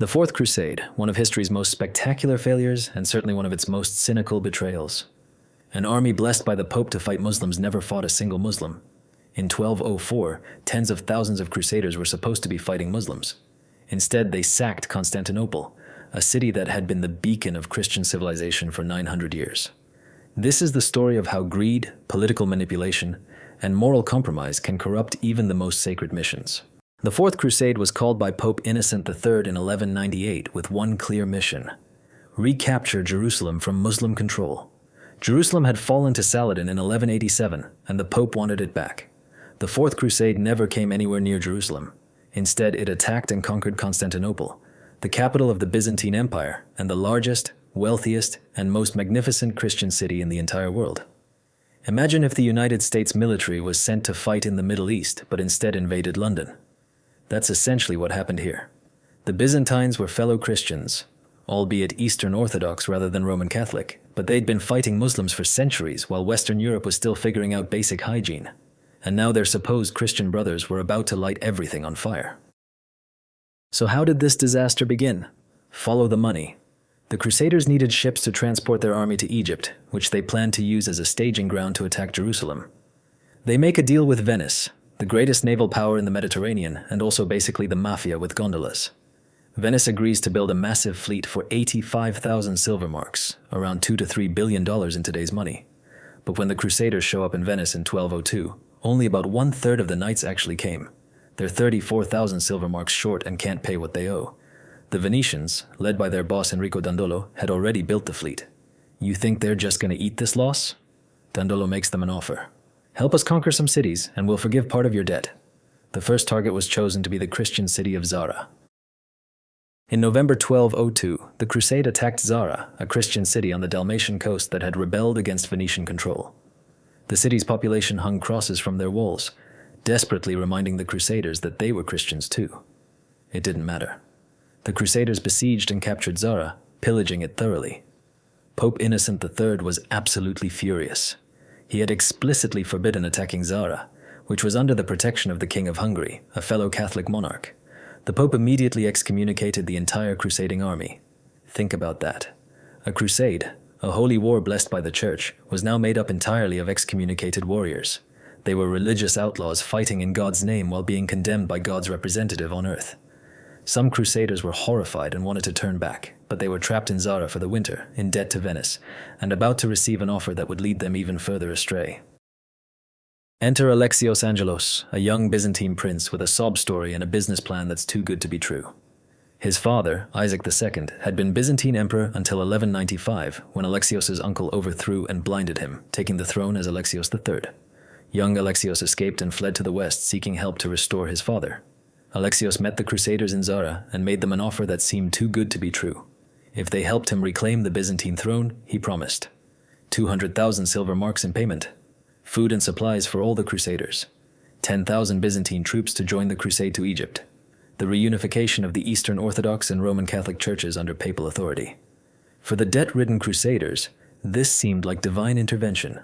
The Fourth Crusade, one of history's most spectacular failures and certainly one of its most cynical betrayals. An army blessed by the Pope to fight Muslims never fought a single Muslim. In 1204, tens of thousands of Crusaders were supposed to be fighting Muslims. Instead, they sacked Constantinople, a city that had been the beacon of Christian civilization for 900 years. This is the story of how greed, political manipulation, and moral compromise can corrupt even the most sacred missions. The Fourth Crusade was called by Pope Innocent III in 1198 with one clear mission: recapture Jerusalem from Muslim control. Jerusalem had fallen to Saladin in 1187, and the Pope wanted it back. The Fourth Crusade never came anywhere near Jerusalem. Instead, it attacked and conquered Constantinople, the capital of the Byzantine Empire and the largest, wealthiest, and most magnificent Christian city in the entire world. Imagine if the United States military was sent to fight in the Middle East, but instead invaded London. That's essentially what happened here. The Byzantines were fellow Christians, albeit Eastern Orthodox rather than Roman Catholic, but they'd been fighting Muslims for centuries while Western Europe was still figuring out basic hygiene. And now their supposed Christian brothers were about to light everything on fire. So how did this disaster begin? Follow the money. The Crusaders needed ships to transport their army to Egypt, which they planned to use as a staging ground to attack Jerusalem. They make a deal with Venice, the greatest naval power in the Mediterranean and also basically the mafia with gondolas. Venice agrees to build a massive fleet for 85,000 silver marks, around $2 to $3 billion in today's money. But when the Crusaders show up in Venice in 1202, only about 1/3 of the knights actually came. They're 34,000 silver marks short and can't pay what they owe. The Venetians, led by their boss Enrico Dandolo, had already built the fleet. You think they're just going to eat this loss? Dandolo makes them an offer. Help us conquer some cities, and we'll forgive part of your debt. The first target was chosen to be the Christian city of Zara. In November 1202, the Crusade attacked Zara, a Christian city on the Dalmatian coast that had rebelled against Venetian control. The city's population hung crosses from their walls, desperately reminding the Crusaders that they were Christians too. It didn't matter. The Crusaders besieged and captured Zara, pillaging it thoroughly. Pope Innocent III was absolutely furious. He had explicitly forbidden attacking Zara, which was under the protection of the King of Hungary, a fellow Catholic monarch. The Pope immediately excommunicated the entire crusading army. Think about that. A crusade, a holy war blessed by the Church, was now made up entirely of excommunicated warriors. They were religious outlaws fighting in God's name while being condemned by God's representative on earth. Some Crusaders were horrified and wanted to turn back, but they were trapped in Zara for the winter, in debt to Venice, and about to receive an offer that would lead them even further astray. Enter Alexios Angelos, a young Byzantine prince with a sob story and a business plan that's too good to be true. His father, Isaac II, had been Byzantine emperor until 1195, when Alexios' uncle overthrew and blinded him, taking the throne as Alexios III. Young Alexios escaped and fled to the west, seeking help to restore his father. Alexios met the Crusaders in Zara and made them an offer that seemed too good to be true. If they helped him reclaim the Byzantine throne, he promised 200,000 silver marks in payment, food and supplies for all the Crusaders, 10,000 Byzantine troops to join the crusade to Egypt, the reunification of the Eastern Orthodox and Roman Catholic churches under papal authority. For the debt-ridden Crusaders, this seemed like divine intervention.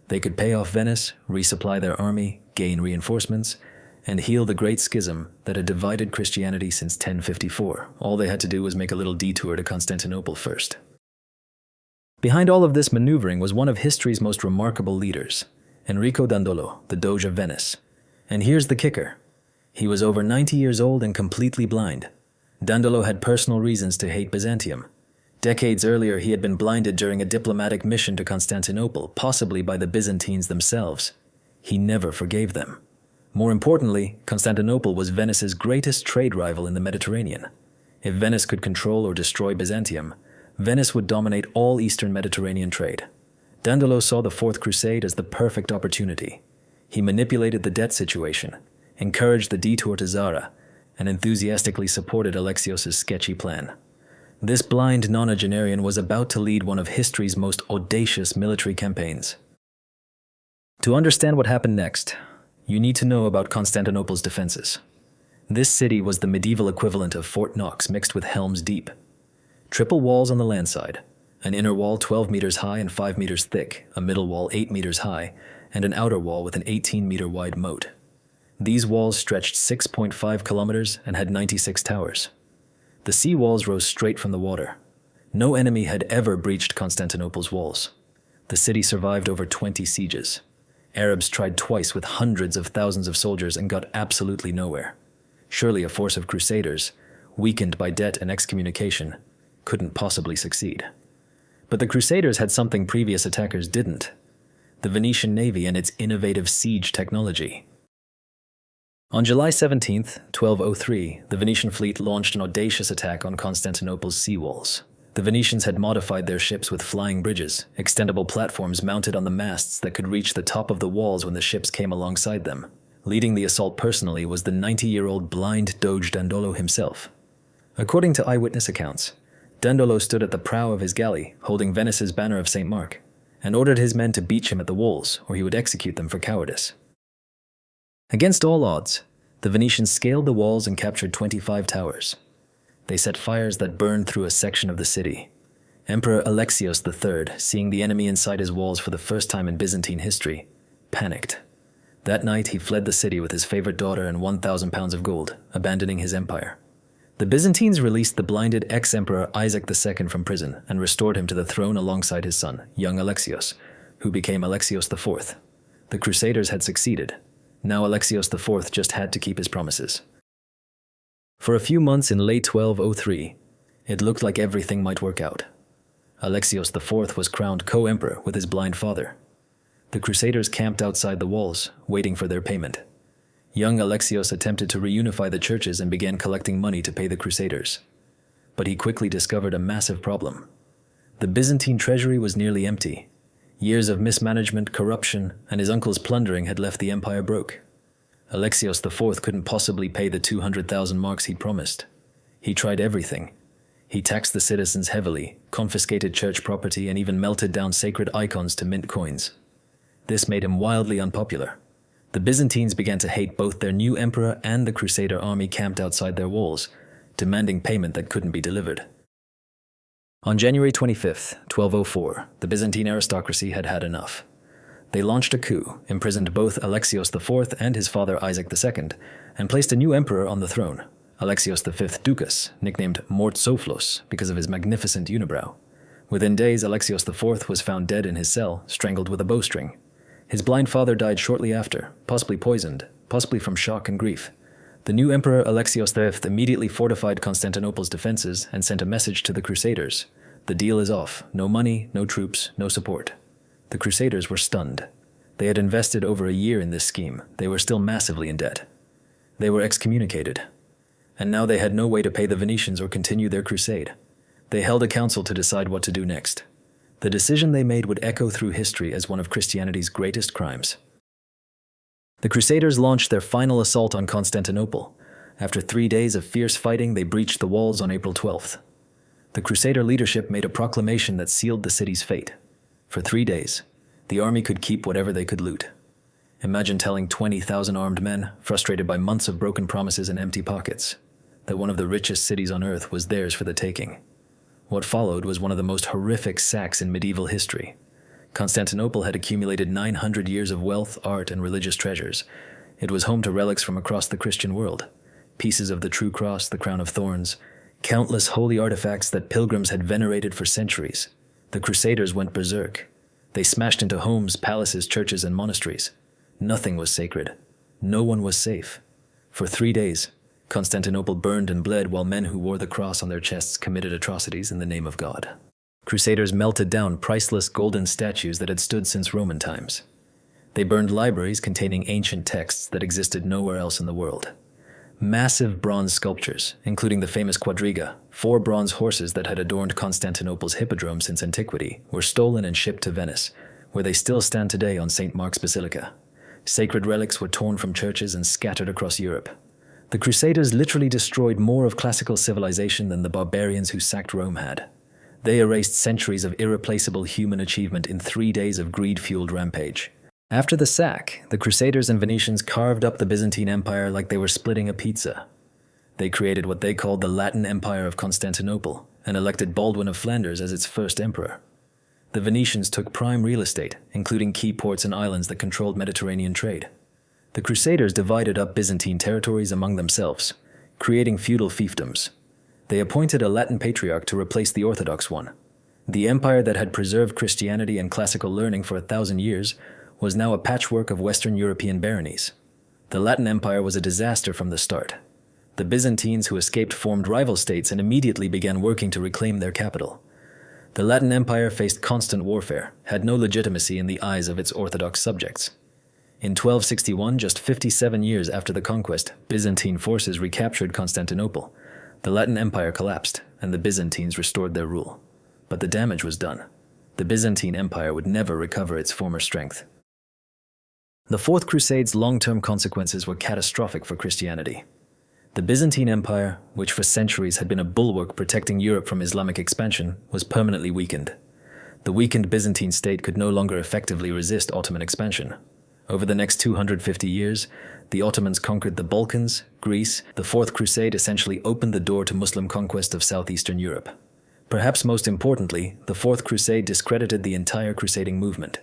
They could pay off Venice, resupply their army, gain reinforcements, and heal the great schism that had divided Christianity since 1054. All they had to do was make a little detour to Constantinople first. Behind all of this maneuvering was one of history's most remarkable leaders, Enrico Dandolo, the Doge of Venice. And here's the kicker. He was over 90 years old and completely blind. Dandolo had personal reasons to hate Byzantium. Decades earlier, he had been blinded during a diplomatic mission to Constantinople, possibly by the Byzantines themselves. He never forgave them. More importantly, Constantinople was Venice's greatest trade rival in the Mediterranean. If Venice could control or destroy Byzantium, Venice would dominate all Eastern Mediterranean trade. Dandolo saw the Fourth Crusade as the perfect opportunity. He manipulated the debt situation, encouraged the detour to Zara, and enthusiastically supported Alexios' sketchy plan. This blind nonagenarian was about to lead one of history's most audacious military campaigns. To understand what happened next, you need to know about Constantinople's defenses. This city was the medieval equivalent of Fort Knox mixed with Helm's Deep. Triple walls on the land side, an inner wall 12 meters high and 5 meters thick, a middle wall 8 meters high, and an outer wall with an 18-meter wide moat. These walls stretched 6.5 kilometers and had 96 towers. The sea walls rose straight from the water. No enemy had ever breached Constantinople's walls. The city survived over 20 sieges. Arabs tried twice with hundreds of thousands of soldiers and got absolutely nowhere. Surely a force of crusaders, weakened by debt and excommunication, couldn't possibly succeed. But the Crusaders had something previous attackers didn't: the Venetian navy and its innovative siege technology. On July 17, 1203, the Venetian fleet launched an audacious attack on Constantinople's sea walls. The Venetians had modified their ships with flying bridges, extendable platforms mounted on the masts that could reach the top of the walls when the ships came alongside them. Leading the assault personally was the 90-year-old blind Doge Dandolo himself. According to eyewitness accounts, Dandolo stood at the prow of his galley, holding Venice's banner of St. Mark, and ordered his men to beach him at the walls, or he would execute them for cowardice. Against all odds, the Venetians scaled the walls and captured 25 towers. They set fires that burned through a section of the city. Emperor Alexios III, seeing the enemy inside his walls for the first time in Byzantine history, panicked. That night, he fled the city with his favorite daughter and 1,000 pounds of gold, abandoning his empire. The Byzantines released the blinded ex-emperor Isaac II from prison and restored him to the throne alongside his son, young Alexios, who became Alexios IV. The Crusaders had succeeded. Now Alexios IV just had to keep his promises. For a few months in late 1203, it looked like everything might work out. Alexios IV was crowned co-emperor with his blind father. The Crusaders camped outside the walls, waiting for their payment. Young Alexios attempted to reunify the churches and began collecting money to pay the Crusaders. But he quickly discovered a massive problem. The Byzantine treasury was nearly empty. Years of mismanagement, corruption, and his uncle's plundering had left the empire broke. Alexios IV couldn't possibly pay the 200,000 marks he'd promised. He tried everything. He taxed the citizens heavily, confiscated church property, and even melted down sacred icons to mint coins. This made him wildly unpopular. The Byzantines began to hate both their new emperor and the Crusader army camped outside their walls, demanding payment that couldn't be delivered. On January 25, 1204, the Byzantine aristocracy had had enough. They launched a coup, imprisoned both Alexios IV and his father Isaac II, and placed a new emperor on the throne, Alexios V Ducas, nicknamed Mortsoflos because of his magnificent unibrow. Within days, Alexios IV was found dead in his cell, strangled with a bowstring. His blind father died shortly after, possibly poisoned, possibly from shock and grief. The new emperor Alexios V immediately fortified Constantinople's defenses and sent a message to the Crusaders. The deal is off. No money, no troops, no support. The Crusaders were stunned. They had invested over a year in this scheme. They were still massively in debt. They were excommunicated. And now they had no way to pay the Venetians or continue their crusade. They held a council to decide what to do next. The decision they made would echo through history as one of Christianity's greatest crimes. The Crusaders launched their final assault on Constantinople. After 3 days of fierce fighting, they breached the walls on April 12th. The Crusader leadership made a proclamation that sealed the city's fate. For 3 days, the army could keep whatever they could loot. Imagine telling 20,000 armed men, frustrated by months of broken promises and empty pockets, that one of the richest cities on earth was theirs for the taking. What followed was one of the most horrific sacks in medieval history. Constantinople had accumulated 900 years of wealth, art, and religious treasures. It was home to relics from across the Christian world, pieces of the True Cross, the Crown of Thorns, countless holy artifacts that pilgrims had venerated for centuries. The Crusaders went berserk. They smashed into homes, palaces, churches, and monasteries. Nothing was sacred. No one was safe. For 3 days, Constantinople burned and bled while men who wore the cross on their chests committed atrocities in the name of God. Crusaders melted down priceless golden statues that had stood since Roman times. They burned libraries containing ancient texts that existed nowhere else in the world. Massive bronze sculptures, including the famous quadriga, 4 bronze horses that had adorned Constantinople's hippodrome since antiquity, were stolen and shipped to Venice, where they still stand today on St. Mark's Basilica. Sacred relics were torn from churches and scattered across Europe. The Crusaders literally destroyed more of classical civilization than the barbarians who sacked Rome had. They erased centuries of irreplaceable human achievement in 3 days of greed-fueled rampage. After the sack, the Crusaders and Venetians carved up the Byzantine Empire like they were splitting a pizza. They created what they called the Latin Empire of Constantinople and elected Baldwin of Flanders as its first emperor. The Venetians took prime real estate, including key ports and islands that controlled Mediterranean trade. The Crusaders divided up Byzantine territories among themselves, creating feudal fiefdoms. They appointed a Latin patriarch to replace the Orthodox one. The empire that had preserved Christianity and classical learning for 1,000 years was now a patchwork of Western European baronies. The Latin Empire was a disaster from the start. The Byzantines who escaped formed rival states and immediately began working to reclaim their capital. The Latin Empire faced constant warfare, had no legitimacy in the eyes of its Orthodox subjects. In 1261, just 57 years after the conquest, Byzantine forces recaptured Constantinople. The Latin Empire collapsed, and the Byzantines restored their rule. But the damage was done. The Byzantine Empire would never recover its former strength. The Fourth Crusade's long-term consequences were catastrophic for Christianity. The Byzantine Empire, which for centuries had been a bulwark protecting Europe from Islamic expansion, was permanently weakened. The weakened Byzantine state could no longer effectively resist Ottoman expansion. Over the next 250 years, the Ottomans conquered the Balkans, Greece. The Fourth Crusade essentially opened the door to Muslim conquest of southeastern Europe. Perhaps most importantly, the Fourth Crusade discredited the entire crusading movement.